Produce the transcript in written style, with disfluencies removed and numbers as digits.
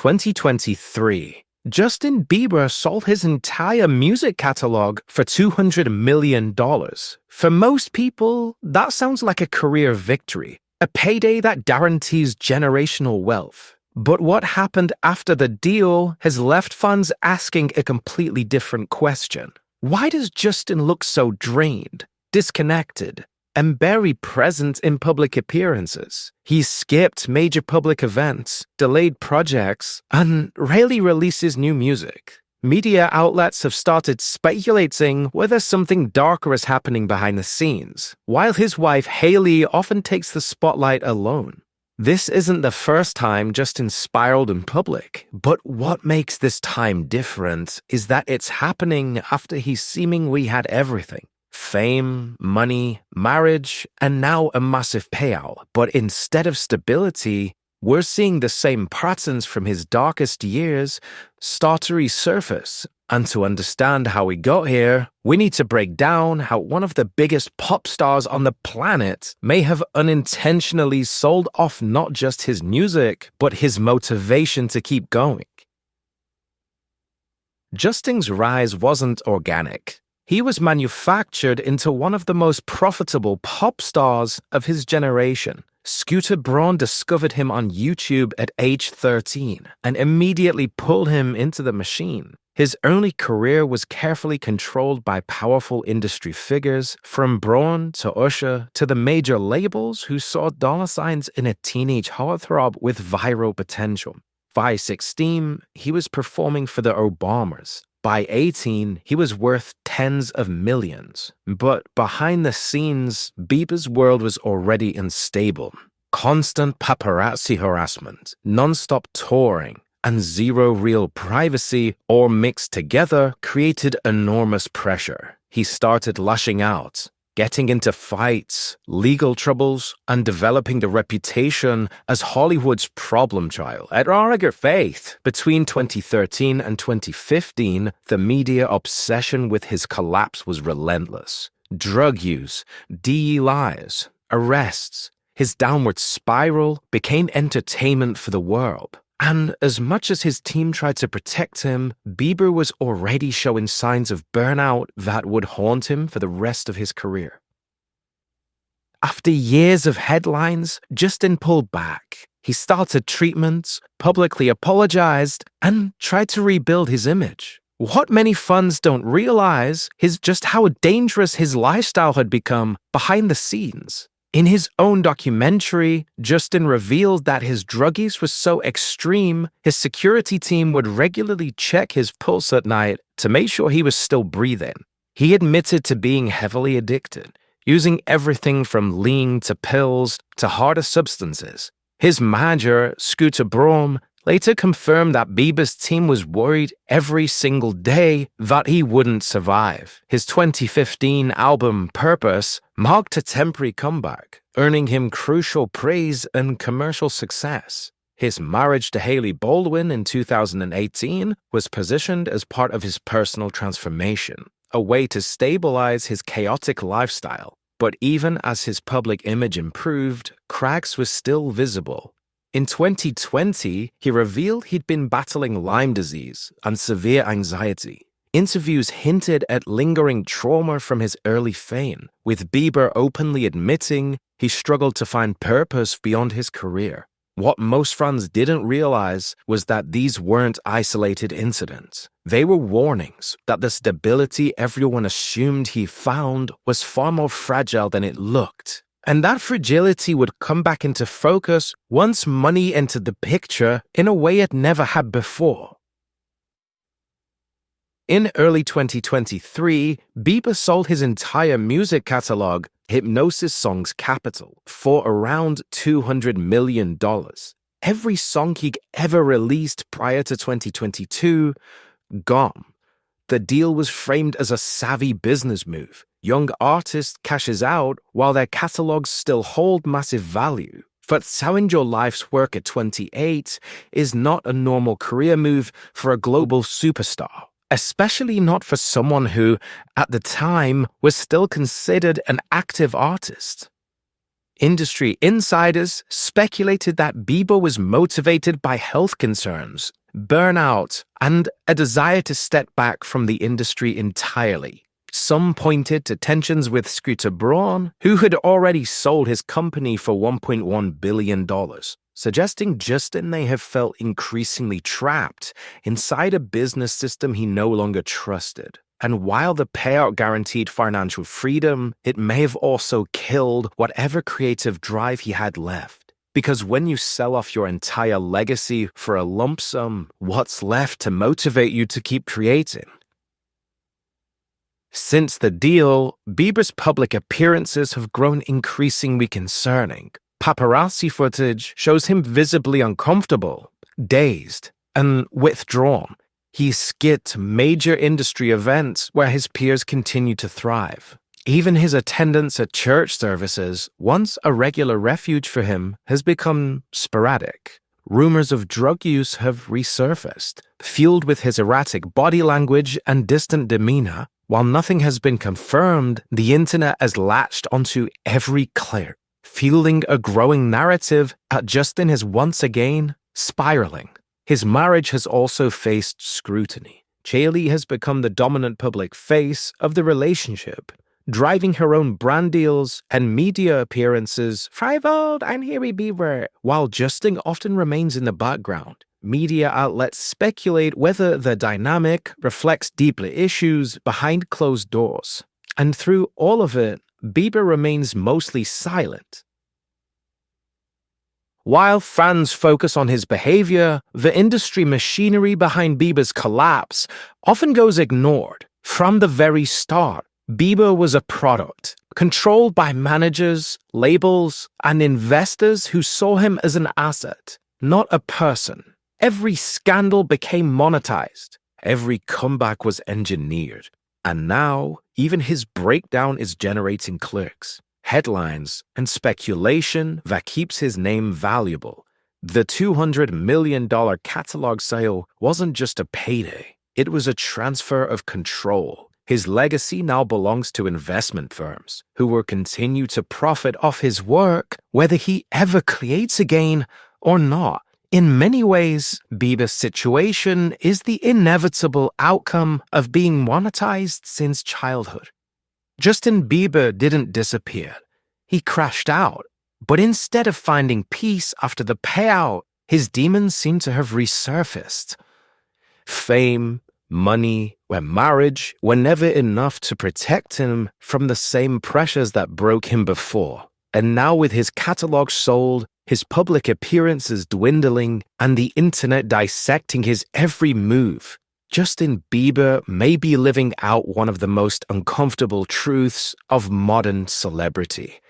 2023, Justin Bieber sold his entire music catalog for $200 million. For most people, that sounds like a career victory, a payday that guarantees generational wealth. But what happened after the deal has left fans asking a completely different question. Why does Justin look so drained, disconnected, and barely present in public appearances? He skipped major public events, delayed projects, and rarely releases new music. Media outlets have started speculating whether something darker is happening behind the scenes, while his wife Hailey often takes the spotlight alone. This isn't the first time Justin spiraled in public, but what makes this time different is that it's happening after he seemingly had everything. Fame, money, marriage, and now a massive payout. But instead of stability, we're seeing the same patterns from his darkest years start to resurface. And to understand how we got here, we need to break down how one of the biggest pop stars on the planet may have unintentionally sold off not just his music, but his motivation to keep going. Justin's rise wasn't organic. He was manufactured into one of the most profitable pop stars of his generation. Scooter Braun discovered him on YouTube at age 13 and immediately pulled him into the machine. His early career was carefully controlled by powerful industry figures, from Braun to Usher to the major labels who saw dollar signs in a teenage heartthrob with viral potential. By 16, he was performing for the Obamas. By 18, he was worth tens of millions. But behind the scenes, Bieber's world was already unstable. Constant paparazzi harassment, non-stop touring, and zero real privacy, all mixed together, created enormous pressure. He started lashing out, getting into fights, legal troubles, and developing the reputation as Hollywood's problem child. At our good faith, between 2013 and 2015, the media obsession with his collapse was relentless. Drug use, DUIs, arrests. His downward spiral became entertainment for the world. And as much as his team tried to protect him, Bieber was already showing signs of burnout that would haunt him for the rest of his career. After years of headlines, Justin pulled back. He started treatments, publicly apologized, and tried to rebuild his image. What many fans don't realize is just how dangerous his lifestyle had become behind the scenes. In his own documentary, Justin revealed that his drug use was so extreme, his security team would regularly check his pulse at night to make sure he was still breathing. He admitted to being heavily addicted, using everything from lean to pills to harder substances. His manager, Scooter Braun, later confirmed that Bieber's team was worried every single day that he wouldn't survive. His 2015 album Purpose marked a temporary comeback, earning him crucial praise and commercial success. His marriage to Hailey Baldwin in 2018 was positioned as part of his personal transformation, a way to stabilize his chaotic lifestyle. But even as his public image improved, cracks were still visible. In 2020, he revealed he'd been battling Lyme disease and severe anxiety. Interviews hinted at lingering trauma from his early fame, with Bieber openly admitting he struggled to find purpose beyond his career. What most fans didn't realize was that these weren't isolated incidents. They were warnings that the stability everyone assumed he found was far more fragile than it looked. And that fragility would come back into focus once money entered the picture in a way it never had before. In early 2023, Bieber sold his entire music catalog, Hypnosis Songs Capital, for around $200 million. Every song he ever released prior to 2022, gone. The deal was framed as a savvy business move. Young artists cashes out while their catalogs still hold massive value. But selling your life's work at 28 is not a normal career move for a global superstar, especially not for someone who, at the time, was still considered an active artist. Industry insiders speculated that Bieber was motivated by health concerns, burnout, and a desire to step back from the industry entirely. Some pointed to tensions with Scooter Braun, who had already sold his company for $1.1 billion, suggesting Justin may have felt increasingly trapped inside a business system he no longer trusted. And while the payout guaranteed financial freedom, it may have also killed whatever creative drive he had left. Because when you sell off your entire legacy for a lump sum, what's left to motivate you to keep creating? Since the deal, Bieber's public appearances have grown increasingly concerning. Paparazzi footage shows him visibly uncomfortable, dazed, and withdrawn. He skipped major industry events where his peers continue to thrive. Even his attendance at church services, once a regular refuge for him, has become sporadic. Rumors of drug use have resurfaced, fueled with his erratic body language and distant demeanor. While nothing has been confirmed, the internet has latched onto every clip, fueling a growing narrative that Justin is once again spiraling. His marriage has also faced scrutiny. Chaley has become the dominant public face of the relationship, driving her own brand deals and media appearances. Rivaled and Harry Bieber, while Justin often remains in the background. Media outlets speculate whether the dynamic reflects deeper issues behind closed doors. And through all of it, Bieber remains mostly silent. While fans focus on his behavior, the industry machinery behind Bieber's collapse often goes ignored. From the very start, Bieber was a product, controlled by managers, labels, and investors who saw him as an asset, not a person. Every scandal became monetized. Every comeback was engineered. And now, even his breakdown is generating clicks, headlines, and speculation that keeps his name valuable. The $200 million catalog sale wasn't just a payday. It was a transfer of control. His legacy now belongs to investment firms who will continue to profit off his work, whether he ever creates again or not. In many ways, Bieber's situation is the inevitable outcome of being monetized since childhood. Justin Bieber didn't disappear. He crashed out. But instead of finding peace after the payout, his demons seem to have resurfaced. Fame, money, and marriage were never enough to protect him from the same pressures that broke him before. And now with his catalog sold, his public appearances dwindling, and the internet dissecting his every move, Justin Bieber may be living out one of the most uncomfortable truths of modern celebrity.